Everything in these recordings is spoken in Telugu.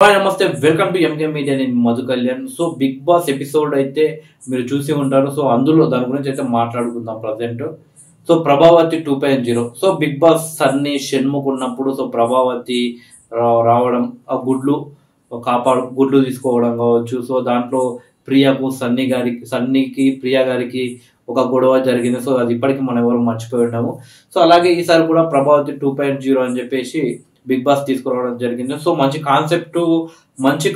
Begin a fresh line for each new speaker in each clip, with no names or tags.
హాయ్ నమస్తే వెల్కమ్ టు ఎంకే మీడియా. నేను Madhu Kalyan. So Bigg Boss episode అయితే మీరు చూసి ఉంటారు. సో అందులో దాని గురించి అయితే మాట్లాడుకుందాం present. So Prabhavati 2.0. So Bigg Boss Sunny Shanmukh ఉన్నప్పుడు సో ప్రభావతి రావడం, ఆ గుడ్లు తీసుకోవడం కావచ్చు. సో దాంట్లో ప్రియకు సన్నీకి ప్రియా గారికి ఒక గొడవ జరిగింది. సో అది ఇప్పటికీ మనం ఎవరు మర్చిపోయి ఉన్నాము. సో అలాగే ఈసారి కూడా ప్రభావతి 2.0 అని చెప్పేసి బిగ్ బాస్ తీసుకురావడం జరిగింది. సో మంచి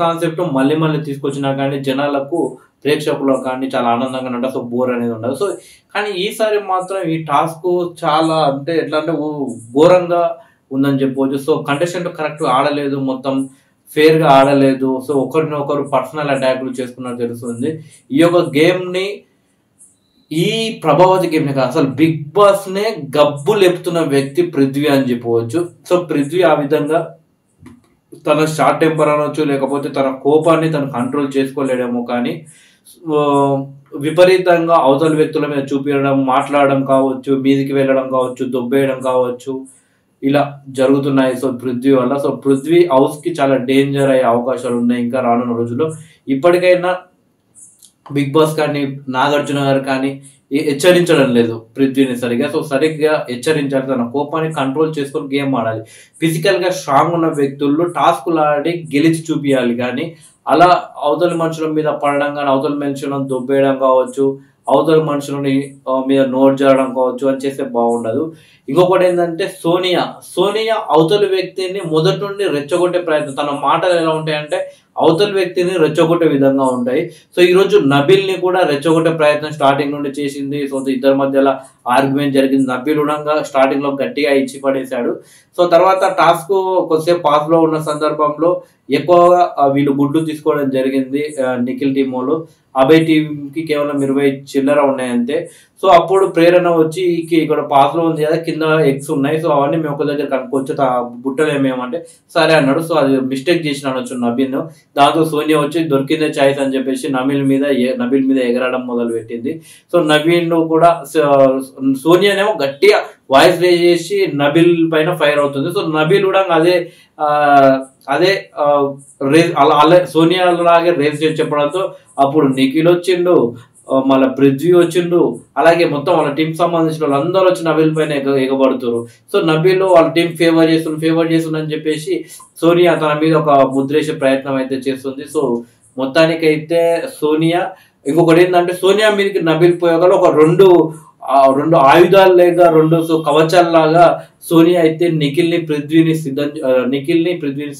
కాన్సెప్ట్ మళ్ళీ మళ్ళీ తీసుకొచ్చినా కానీ జనాలకు ప్రేక్షకులకు కానీ చాలా ఆనందంగా ఉంటుంది. సో బోర్ అనేది ఉండదు. సో కానీ ఈసారి మాత్రం ఈ టాస్క్ చాలా అంటే ఎట్లా అంటే ఘోరంగా ఉందని చెప్పవచ్చు. సో కంటెస్టెంట్ కరెక్ట్గా ఆడలేదు, మొత్తం ఫేర్గా ఆడలేదు. సో ఒకరినొకరు పర్సనల్ అటాక్లు చేసుకున్నట్టు తెలుస్తుంది. ఈ యొక్క గేమ్ని ఈ ప్రభావతి గేమ్ కాదు, అసలు బిగ్ బాస్ నే గబ్బు లేపుతున్న వ్యక్తి పృథ్వీ అని చెప్పవచ్చు. సో పృథ్వీ ఆ విధంగా తన షార్ట్ టెంపర్ అనొచ్చు, లేకపోతే తన కోపాన్ని తను కంట్రోల్ చేసుకోలేడేమో, కానీ విపరీతంగా అవతల వ్యక్తుల మీద చూపించడం, మాట్లాడడం కావచ్చు, మీదికి వెళ్ళడం కావచ్చు, దొబ్బేయడం కావచ్చు, ఇలా జరుగుతున్నాయి. సో పృథ్వీ వల్ల సో పృథ్వీ హౌస్ కి చాలా డేంజర్ అయ్యే అవకాశాలు ఉన్నాయి ఇంకా రానున్న రోజుల్లో. ఇప్పటికైనా బిగ్ బాస్ కానీ నాగార్జున గారు కానీ హెచ్చరించడం లేదు పృథ్వీని సరిగా. సో సరిగ్గా హెచ్చరించాలి, తన కోపాన్ని కంట్రోల్ చేసుకొని గేమ్ ఆడాలి. ఫిజికల్గా స్ట్రాంగ్ ఉన్న వ్యక్తులు టాస్కులు ఆడి గెలిచి చూపించాలి, కానీ అలా అవతల మనుషుల మీద పడడం కానీ, అవతల మనుషులను దొబ్బేయడం కావచ్చు, అవతల మనుషులని మీద నోట్ చేయడం కావచ్చు అని చేస్తే బాగుండదు. ఇంకొకటి ఏంటంటే సోనియా అవతల వ్యక్తిని మొదటి నుండి రెచ్చగొట్టే ప్రయత్నం, తన మాటలు ఎలా ఉంటాయంటే అవతల వ్యక్తిని రెచ్చగొట్టే విధంగా ఉంటాయి. సో ఈరోజు నబిల్ని కూడా రెచ్చగొట్టే ప్రయత్నం స్టార్టింగ్ నుండి చేసింది. సో ఇద్దరి మధ్యలో ఆర్గ్యుమెంట్ జరిగింది. నబిల్ కూడా స్టార్టింగ్ లో గట్టిగా ఇచ్చి పడేశాడు. సో తర్వాత టాస్క్ కొద్దిసేపు పాస్ లో ఉన్న సందర్భంలో ఎక్కువగా వీళ్ళు గుడ్లు తీసుకోవడం జరిగింది. నిఖిల్ టీం వాళ్ళు అభయ్ టీంకి కేవలం 20 చిల్లర ఉన్నాయంతే. సో అప్పుడు ప్రేరణ వచ్చి ఇక్కడ పాస్ లో ఉంది కదా, కింద ఎగ్స్ ఉన్నాయి, సో అవన్నీ మేము ఒక దగ్గర కనుక్కోవచ్చు, బుట్టలు ఏమేమంటే సరే అన్నాడు. సో అది మిస్టేక్ చేసిన అనొచ్చు నబీన్. దాంతో సోనియా వచ్చి దొరికిందే ఛాయిస్ అని చెప్పేసి నబీల్ మీద ఎగరడం మొదలు పెట్టింది. సో నబీన్ కూడా సోనియానేమో గట్టిగా వాయిస్ రేజ్ చేసి నబిల్ పైన ఫైర్ అవుతుంది. సో నబిల్ కూడా అదే రేస్ అలా సోనియా లాగే రేస్ చేసి చెప్పడంతో అప్పుడు నిఖిల్ వచ్చిండు, మళ్ళీ పృథ్వీ వచ్చిండు, అలాగే మొత్తం వాళ్ళ టీం సంబంధించిన వాళ్ళందరూ వచ్చి నబిల్ పైన ఎగబడుతున్నారు. సో నబిల్ వాళ్ళ టీం ఫేవర్ చేస్తుందని చెప్పేసి సోనియా తన మీద ఒక ముద్రేసే ప్రయత్నం అయితే చేస్తుంది. సో మొత్తానికైతే సోనియా, ఇంకొకటి ఏంటంటే సోనియా మీదకి నబిల్ పోయగల ఒక రెండు ఆయుధాలు లేక రెండు కవచాల్లాగా సోనియా అయితే నిఖిల్ని పృథ్వీని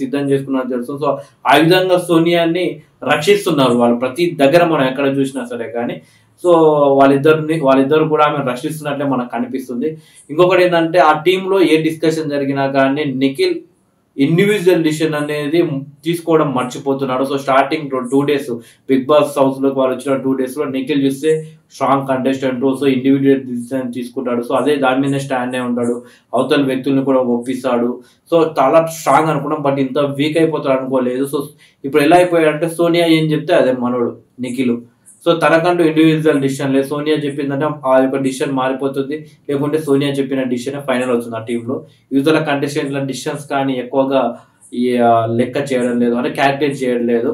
సిద్ధం చేసుకున్నారు తెలుసు. సో ఆ విధంగా సోనియాని రక్షిస్తున్నారు వాళ్ళు ప్రతి దగ్గర, మనం ఎక్కడ చూసినా సరే. కానీ సో వాళ్ళిద్దరు కూడా ఆమె రక్షిస్తున్నట్లే మనకు కనిపిస్తుంది. ఇంకొకటి ఏంటంటే ఆ టీంలో ఏ డిస్కషన్ జరిగినా కానీ నిఖిల్ ఇండివిజువల్ డిసిషన్ అనేది తీసుకోవడం మర్చిపోతున్నాడు. So starting 2 days Bigg Boss house లోకి వాళ్ళు వచ్చిన 2 days లో నిఖిల్ చూస్తే strong contestant, so individual decision తీసుకుంటాడు. సో అదే దాని మీద స్టాండ్ అయి ఉంటాడు, అవతల వ్యక్తుల్ని కూడా ఒప్పిస్తాడు. సో చాలా స్ట్రాంగ్ అనుకున్నాం, బట్ ఇంత వీక్ అయిపోతాడు అనుకోలేదు. సో ఇప్పుడు ఎలా అయిపోయాడంటే సోనియా ఏం చెప్తే అదే మనోడు నిఖిల్. సో తనకంటూ ఇండివిజువల్ డిసిషన్ లేదు. సోనియా చెప్పిందంటే ఆ యొక్క డిసిషన్ మారిపోతుంది, లేకుంటే సోనియా చెప్పిన డిసిషన్ ఫైనల్ అవుతుంది ఆ టీంలో. యూజువల్ కంటెస్టెంట్ల డిసిషన్స్ కానీ ఎక్కువగా లెక్క చేయడం లేదు, అంటే క్యాల్కులేట్ చేయడం లేదు.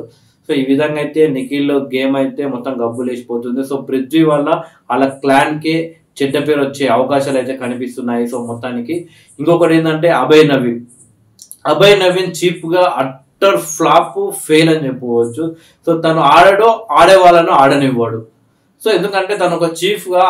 సో ఈ విధంగా అయితే నిఖిల్ గేమ్ అయితే మొత్తం గబ్బులేసిపోతుంది. సో పృథ్వీ వల్ల వాళ్ళ క్లాన్ కి చెడ్డ పేరు వచ్చే అవకాశాలు అయితే కనిపిస్తున్నాయి. సో మొత్తానికి ఇంకొకటి ఏంటంటే అభయ్ నవీన్ చీప్ గా అట్టర్ ఫ్లాప్ ఫెయిల్ అని చెప్పవచ్చు. సో తను ఆడే వాళ్ళను ఆడనివ్వడు. సో ఎందుకంటే తను ఒక చీఫ్ గా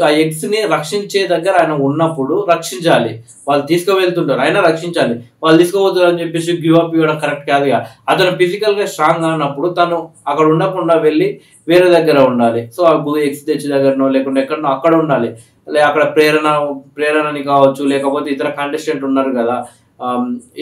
ఆ ఎగ్స్ ని రక్షించే దగ్గర ఆయన ఉన్నప్పుడు రక్షించాలి. వాళ్ళు తీసుకువెళ్తుంటారు, ఆయన రక్షించాలి. వాళ్ళు తీసుకుపోతారు అని చెప్పేసి గివ్ అప్ ఇవ్వడం కరెక్ట్ కాదుగా. అతను ఫిజికల్ గా స్ట్రాంగ్ అన్నప్పుడు తను అక్కడ ఉండకుండా వెళ్ళి వేరే దగ్గర ఉండాలి. సో ఆ ఎగ్స్ తెచ్చి దగ్గరనో లేకుంటే ఎక్కడనో అక్కడ ఉండాలి. అక్కడ ప్రేరణని కావచ్చు, లేకపోతే ఇతర కంటెస్టెంట్ ఉన్నారు కదా,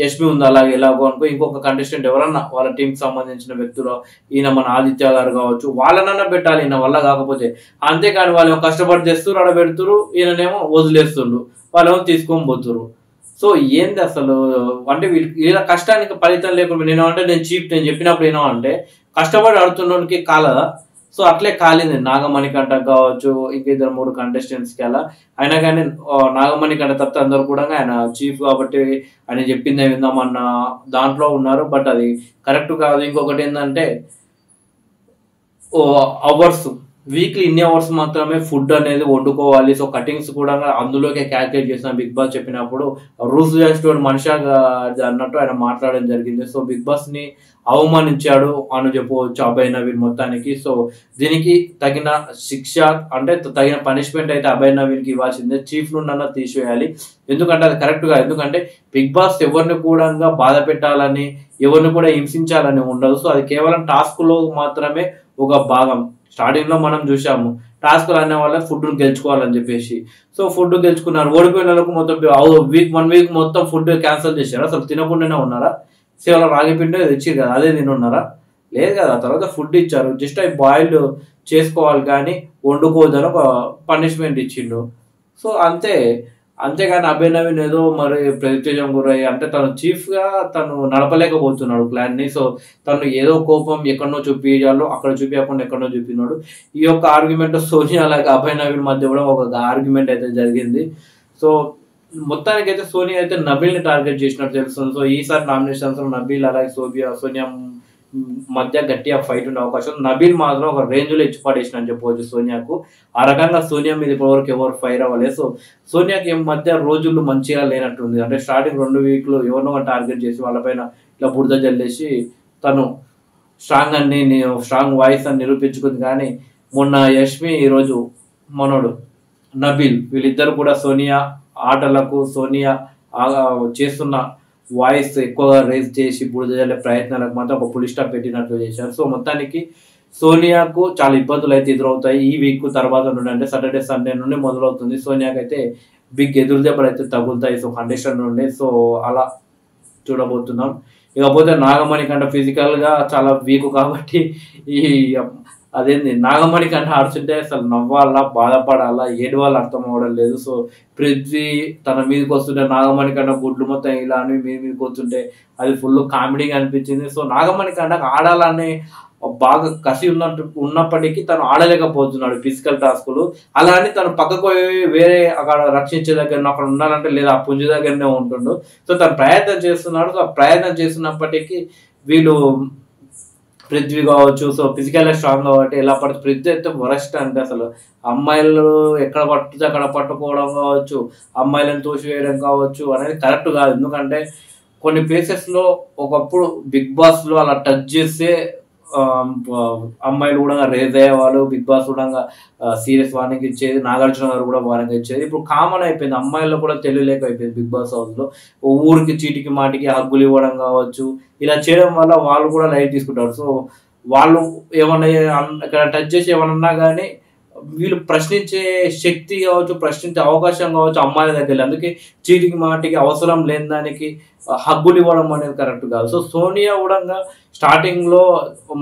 యష్మి ఉంది, అలాగే ఎలాగో అనుకో ఇంకొక కంటెస్టెంట్ ఎవరన్నా వాళ్ళ టీంకి సంబంధించిన వ్యక్తులు, ఈయన మన ఆదిత్య గారు కావచ్చు, వాళ్ళనన్నా పెట్టాలి ఈయన వల్ల కాకపోతే. అంతేకాని వాళ్ళు కష్టపడి తెస్తున్నారు, ఆడ పెడుతురు, ఈయననేమో వదిలేస్తుండ్రు, వాళ్ళేమో తీసుకొని పోతురు. సో ఏంది అసలు అంటే వీళ్ళ కష్టానికి ఫలితం లేకుండా నేను చెప్పినప్పుడు ఏమో అంటే కష్టపడి ఆడుతున్నోడికి కాలదా. సో అట్లే కాలింది నాగమణికంట కావచ్చు, ఇంకా 2-3 కంటెస్టెంట్స్కి అలా. అయినా కానీ నాగమణికంట తప్పితే అందరు కూడా ఆయన చీఫ్ కాబట్టి ఆయన చెప్పిందే విందామన్న దాంట్లో ఉన్నారు. బట్ అది కరెక్ట్ కాదు. ఇంకొకటి ఏంటంటే అవర్స్, వీక్లీ ఇన్ని అవర్స్ మాత్రమే ఫుడ్ అనేది వండుకోవాలి. సో కటింగ్స్ కూడా అందులోకే క్యాల్కులేట్ చేసిన బిగ్ బాస్ చెప్పినప్పుడు రూల్స్ చేసేటోడు మనిషి అన్నట్టు ఆయన మాట్లాడడం జరిగింది. సో బిగ్ బాస్ ని అవమానించాడు అని చెప్పవచ్చు అభయ్ నవీన్ మొత్తానికి. సో దీనికి తగిన శిక్ష అంటే తగిన పనిష్మెంట్ అయితే అభయ్ నవీన్కి ఇవ్వాల్సిందే. చీఫ్ నుండి తీసివేయాలి. ఎందుకంటే అది కరెక్ట్ గా. ఎందుకంటే బిగ్ బాస్ ఎవరిని కూడా బాధ పెట్టాలని, ఎవరిని కూడా హింసించాలని ఉండదు. సో అది కేవలం టాస్క్ లో మాత్రమే ఒక భాగం. స్టార్టింగ్ లో మనం చూసాము టాస్క్లు అనే వాళ్ళ ఫుడ్ గెలుచుకోవాలని చెప్పేసి. సో ఫుడ్ గెలుచుకున్నారు. ఓడిపోయిన వాళ్ళకు మొత్తం 1 వీక్ మొత్తం ఫుడ్ క్యాన్సిల్ చేశారు. అసలు తినకుండానే ఉన్నారా? సేవలో రాగి పిండి తెచ్చారు కదా, అదే తినున్నారా? లేదు కదా. తర్వాత ఫుడ్ ఇచ్చారు. జస్ట్ అవి బాయిల్డ్ చేసుకోవాలి కానీ వండుకోవద్దని ఒక పనిష్మెంట్ ఇచ్చిండు. సో అంతేగాని అభయ్ నవీన్ ఏదో మరి ప్రత్యేకం గురయ్యి అంటే తను చీఫ్ గా తను నడపలేకపోతున్నాడు ప్లాన్ ని. సో తను ఏదో కోపం ఎక్కడనో చూపించాలో అక్కడ చూపించకుండా ఎక్కడనో చూపినాడు. ఈ యొక్క ఆర్గ్యుమెంట్ సోనియా అలాగే అభయ్ నవీన్ మధ్య కూడా ఒక ఆర్గ్యుమెంట్ అయితే జరిగింది. సో మొత్తానికి అయితే సోనియా అయితే నబీల్ ని టార్గెట్ చేసినట్టు తెలుస్తుంది. సో ఈసారి నామినేషన్స్ లో నబీల్ అలాగే సోనియా మధ్య గట్టిగా ఫైట్ ఉండే అవకాశం. నబీల్ మాత్రం ఒక రేంజ్ లో ఇచ్చి పడేసిన అని చెప్పవచ్చు సోనియాకు. ఆ రకంగా సోనియా మీద ఇప్పటివరకు ఎవరు ఫైర్ అవ్వలేదు. సో సోనియాకి మధ్య రోజులు మంచిగా లేనట్టుంది. అంటే స్టార్టింగ్ 2 వీక్లు ఎవరినో టార్గెట్ చేసి వాళ్ళపైన ఇట్లా బురద జల్లేసి తను స్ట్రాంగ్ వాయిస్ అని నిరూపించుకుంది. కానీ మొన్న యష్మి, ఈరోజు మనోడు నబీల్, వీళ్ళిద్దరు కూడా సోనియా ఆటలకు, సోనియా చేస్తున్న వాయిస్ ఎక్కువగా రేజ్ చేసి బురద జల్లే ప్రయత్నాలకు మాత్రం ఒక పులి స్టాప్ పెట్టినట్లు చేశారు. సో మొత్తానికి సోనియాకు చాలా ఇబ్బందులు అయితే ఎదురవుతాయి ఈ వీక్ తర్వాత నుండి. అంటే సాటర్డే సండే నుండి మొదలవుతుంది. సోనియాకి అయితే బిగ్ ఎదురు దెబ్బలు అయితే తగులుతాయి. సో కండిషన్ నుండి. సో అలా చూడబోతున్నాం. ఇకపోతే నాగమణికంట ఫిజికల్ గా చాలా వీక్ కాబట్టి అదేంది నాగమణికంట ఆడుతుంటే అసలు నవ్వాలా, బాధపడాలా, ఏడవాళ్ళు అర్థం అవ్వడం లేదు. సో పృథ్వీ తన మీదకి వస్తుంటే నాగమణికంట గుడ్లు మొత్తం ఇలా అని మీదకి వస్తుంటే అది ఫుల్ కామెడీగా అనిపించింది. సో నాగమణికంట ఆడాలని బాగా కసి ఉన్నప్పటికీ తను ఆడలేకపోతున్నాడు ఫిజికల్ టాస్కులు. అలా అని తను పక్కకు వేరే అక్కడ రక్షించే దగ్గర అక్కడ ఉండాలంటే లేదా ఆ పుంజు దగ్గరనే ఉంటుండు. సో తను ప్రయత్నం చేస్తున్నాడు. సో ప్రయత్నం చేస్తున్నప్పటికీ వీళ్ళు పృథ్వీ కావచ్చు, సో ఫిజికల్ స్ట్రాంగ్ కాబట్టి ఎలా పడుతుంది. పృథ్వీ అయితే వరస్ట్ అంటే అసలు అమ్మాయిలు ఎక్కడ పట్టుతే అక్కడ పట్టుకోవడం కావచ్చు, అమ్మాయిలను తోసివేయడం కావచ్చు అనేది కరెక్ట్ కాదు. ఎందుకంటే కొన్ని ప్లేసెస్ లో ఒకప్పుడు బిగ్ బాస్ లో అలా టచ్ చేస్తే అమ్మాయిలు కూడా రేజ్ అయ్యేవాళ్ళు. బిగ్ బాస్ కూడా సీరియస్ వార్నింగ్ ఇచ్చేది. నాగార్జున గారు కూడా వార్నింగ్ ఇచ్చేది. ఇప్పుడు కామన్ అయిపోయింది. అమ్మాయిల్లో కూడా తెలియలేక అయిపోయింది బిగ్ బాస్ హౌస్ లో. ఊరికి చీటికి మాటికి హగ్గులు ఇవ్వడం కావచ్చు, ఇలా చేయడం వల్ల వాళ్ళు కూడా లైట్ తీసుకుంటారు. సో వాళ్ళు ఏమన్నా ఇక్కడ టచ్ చేసి ఏమన్నా కానీ వీళ్ళు ప్రశ్నించే శక్తి కావచ్చు, ప్రశ్నించే అవకాశం కావచ్చు అమ్మాయిల దగ్గర. అందుకే చీటికి మాటికి అవసరం లేని దానికి హగ్గులు ఇవ్వడం అనేది కరెక్ట్ కాదు. సో సోనియా కూడా స్టార్టింగ్ లో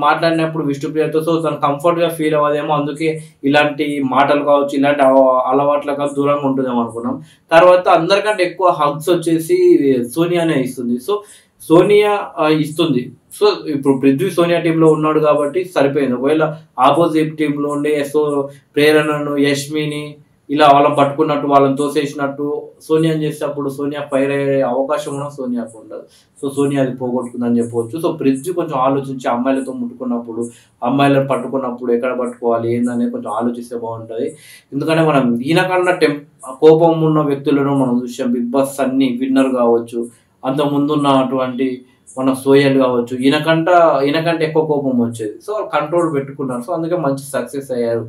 మాట్లాడినప్పుడు విష్ణుప్రియతో సో తను కంఫర్ట్ గా ఫీల్ అవ్వదేమో, అందుకే ఇలాంటి మాటలు కావచ్చు, ఇలాంటి అలవాట్లకు దూరంగా ఉంటుందేమో అనుకున్నాం. తర్వాత అందరికంటే ఎక్కువ హగ్స్ వచ్చేసి సోనియానే ఇస్తుంది. సో సోనియా ఇస్తుంది. సో ఇప్పుడు పృథ్వీ సోనియా టీంలో ఉన్నాడు కాబట్టి సరిపోయింది. ఒకవేళ ఆపోజిట్ టీంలో ఉండే ప్రేరణను, యష్మిని ఇలా వాళ్ళని పట్టుకున్నట్టు, వాళ్ళని తోసేసినట్టు సోనియాని చేసేటప్పుడు సోనియా ఫైర్ అయ్యే అవకాశం కూడా సోనియాకు ఉండదు. సో సోనియా అది పోగొట్టుకుందని చెప్పవచ్చు. సో పృథ్వీ కొంచెం ఆలోచించి అమ్మాయిలతో ముట్టుకున్నప్పుడు, అమ్మాయిలను పట్టుకున్నప్పుడు ఎక్కడ పట్టుకోవాలి ఏందనేది కొంచెం ఆలోచిస్తే బాగుంటుంది. ఎందుకంటే మనం ఈయనకన్నా కోపం ఉన్న వ్యక్తులను మనం చూసాం. బిగ్ బాస్ అన్ని విన్నర్ కావచ్చు, అంత ముందున్నటువంటి మన సోయల్ కావచ్చు, ఈయనకంటే ఎక్కువ కోపం వచ్చేది. సో కంట్రోల్ పెట్టుకున్నారు. సో అందుకే మంచి సక్సెస్ అయ్యారు.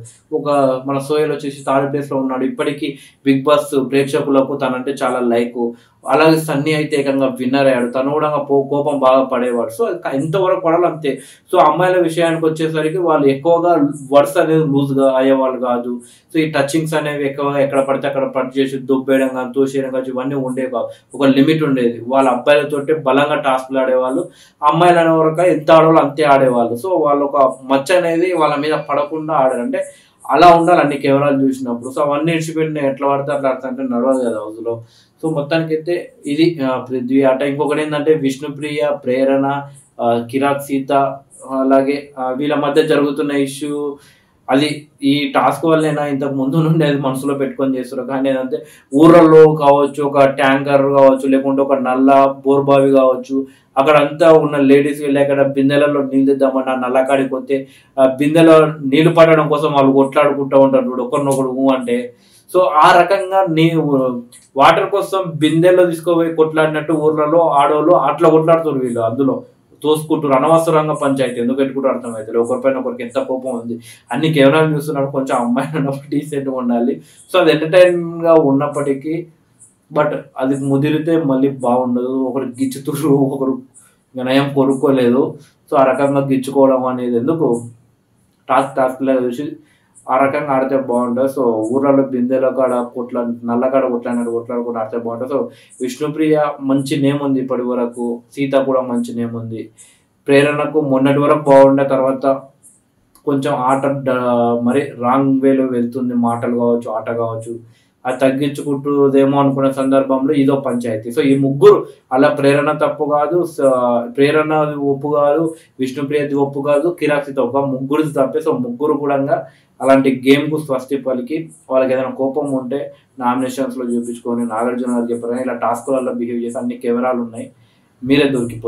మన సోయల్ వచ్చేసి 3rd ప్లేస్ లో ఉన్నాడు. ఇప్పటికీ బిగ్ బాస్ ప్రేక్షకులకు తనంటే చాలా లైక్. అలాగే సన్నీ అయితే ఏకంగా విన్నర్ అయ్యాడు. తను కూడా కోపం బాగా పడేవాడు. సో ఎంతవరకు పడాలి అంతే. సో అమ్మాయిల విషయానికి వచ్చేసరికి వాళ్ళు ఎక్కువగా వర్డ్స్ అనేది లూజ్ గా అయ్యేవాళ్ళు కాదు. సో ఈ టచింగ్స్ అనేవి ఎక్కువగా ఎక్కడ పడితే అక్కడ పట్ చేసి దుబ్బేయడం కానీ, తోసేయడం కానీ ఇవన్నీ ఉండేవి కాదు. ఒక లిమిట్ ఉండేది. వాళ్ళ అబ్బాయిలతోటి బలంగా టాస్క్లు ఆడేవాళ్ళు, అమ్మాయిలు అనే వరకు ఎంత ఆడేవాళ్ళు అంతే ఆడేవాళ్ళు. సో వాళ్ళు ఒక మచ్చ అనేది వాళ్ళ మీద పడకుండా ఆడారు. అంటే అలా ఉండాలి అన్ని కెమెరాలు చూసినప్పుడు. సో అవన్నీ ఇచ్చిపెట్టిన ఎట్లా పడితే అట్లా అంటే నడవదు కదా హౌస్ లో. సో మొత్తానికి అయితే ఇది పృథ్వీ ఆట. ఇంకొకటి ఏంటంటే విష్ణుప్రియ, ప్రేరణ, కిరాక్ సీత, అలాగే వీళ్ళ మధ్య జరుగుతున్న ఇష్యూ అది ఈ టాస్క్ వల్లేనా ఇంతకు ముందు నుండి అది మనసులో పెట్టుకొని చేస్తారు. కానీ ఏంటంటే ఊర్లలో కావచ్చు, ఒక ట్యాంకర్ కావచ్చు, లేకుంటే ఒక నల్ల బోర్బావి కావచ్చు, అక్కడంతా ఉన్న లేడీస్ వెళ్ళి అక్కడ బిందెలలో నీళ్ళు తెద్దామని ఆ నల్ల కాడికి పోతే ఆ బిందెలో నీళ్లు పట్టడం కోసం వాళ్ళు కొట్లాడుకుంటూ ఉంటారు చూడు ఒకరినొకడు అంటే. సో ఆ రకంగా వాటర్ కోసం బిందెల్లో తీసుకోపోయి కొట్లాడినట్టు ఊర్లలో ఆడవాళ్ళు అట్లా కొట్లాడుతారు వీళ్ళు, అందులో తోసుకుంటారు. అనవసరంగా పంచాయతీ ఎందుకు పెట్టుకుంటారు అర్థమవుతుంది. ఒకరిపైన ఒకరికి ఎంత కోపం ఉంది. అన్ని కేవలం చూస్తున్నాడు, కొంచెం అమ్మాయిలు ఉన్నప్పుడు డీసెంట్గా ఉండాలి. సో అది ఎంటర్టైన్గా ఉన్నప్పటికీ బట్ అది ముదిరితే మళ్ళీ బాగుండదు. ఒకరు గిచ్చుతురు, ఒకరు నయం కొరుక్కోలేదు. సో ఆ రకంగా గిచ్చుకోవడం అనేది ఎందుకు, టాస్క్లాగా చూసి ఆ రకంగా ఆడితే బాగుంటుంది. సో ఊర్లలో బిందెల కాడ నల్ల కాడ కొట్లాడుకుంటూ ఆడితే బాగుంటుంది. సో విష్ణుప్రియ మంచి నేమ్ ఉంది ఇప్పటి వరకు, సీత కూడా మంచి నేమ్ ఉంది. ప్రేరణకు మొన్నటి వరకు బాగుండే, తర్వాత కొంచెం ఆట మరి రాంగ్ వేలో వెళ్తుంది, మాటలు కావచ్చు, ఆట కావచ్చు, అది తగ్గించుకుంటుందేమో అనుకునే సందర్భంలో ఇదో పంచాయతీ. సో ఈ ముగ్గురు అలా ప్రేరణ తప్పు కాదు, ప్రేరణ ఒప్పు కాదు, విష్ణుప్రియది ఒప్పు కాదు, కిరాక్సిత ఒప్పు, ముగ్గురిది తప్పే. సో ముగ్గురు కూడా అలాంటి గేమ్కు స్వస్తి పలికి వాళ్ళకి ఏదైనా కోపం ఉంటే నామినేషన్స్లో చూపించుకొని నాగార్జున గారు చెప్పారు. కానీ ఇలా టాస్క్లలో బిహేవ్ చేసి అన్ని కెమెరాలు ఉన్నాయి, మీరే దొరికిపోతారు.